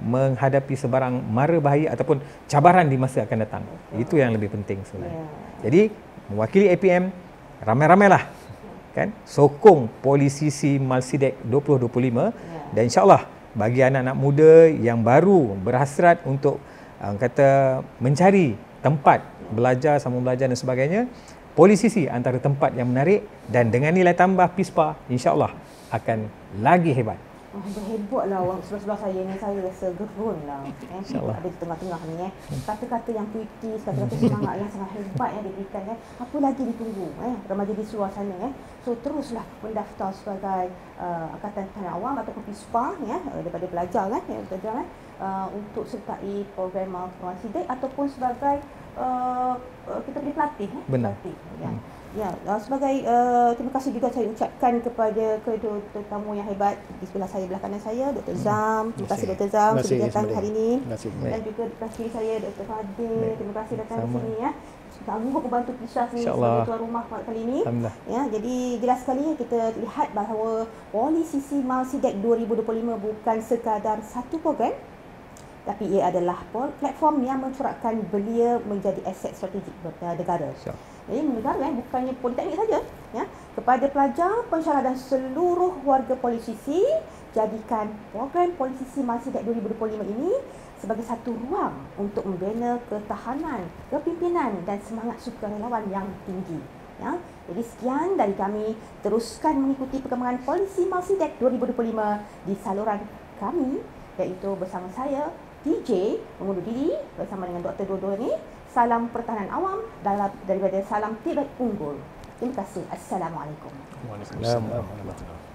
menghadapi sebarang mara bahaya ataupun cabaran di masa akan datang. Itu yang lebih penting sebenarnya. Jadi mewakili APM, ramai-ramailah kan, sokong Polisisi Melsidek 2025 dan insya-Allah bagi anak-anak muda yang baru berhasrat untuk kata mencari tempat belajar, sambung belajar dan sebagainya, Polisisi antara tempat yang menarik, dan dengan nilai tambah PISPA, insya-Allah akan lagi hebat. Hebatlah orang sebelah-sebelah saya ni, saya rasa gerun lah. Ada di tengah-tengah ni. Kata-kata yang puitis, kata-kata semangat yang sangat hebat yang diberikan. Apa lagi ditunggu remaja di luar sana. So teruslah mendaftar sebagai Angkatan Pertahanan Awam ataupun PISPA daripada pelajar kan, untuk sertai program Melsidek ataupun sebagai kita beri pelatih. Benar. Pelatih, ya. Ya, sebagai terima kasih juga saya ucapkan kepada kedua tetamu yang hebat di sebelah saya, belah kanan saya, Dr. Zam. Terima kasih Dr. Zam sudah datang hari ini. Dan juga di kaki saya Dr. Fadil. Terima kasih datang di sini ya. Sanggup membantu kisah ni sebagai tuan rumah kali ini. Ya, jadi jelas sekali kita lihat bahawa Polisisi Malsidek 2025 bukan sekadar satu program, tapi ia adalah platform yang mencorakkan belia menjadi aset strategik negara. Jadi negara bukannya politeknik saja, ya. Kepada pelajar, pensyarah dan seluruh warga polisisi, jadikan program Polisisi Malsidek 2025 ini sebagai satu ruang untuk membina ketahanan, kepimpinan dan semangat sukarelawan yang tinggi. Ya. Jadi sekian dari kami, teruskan mengikuti perkembangan Polisi Malsidek 2025 di saluran kami, iaitu bersama saya DJ mengundur diri bersama dengan Dr. Dodo ni. Salam pertahanan awam daripada Salam Tibet Unggul. Terima kasih. Assalamualaikum. Waalaikumsalam.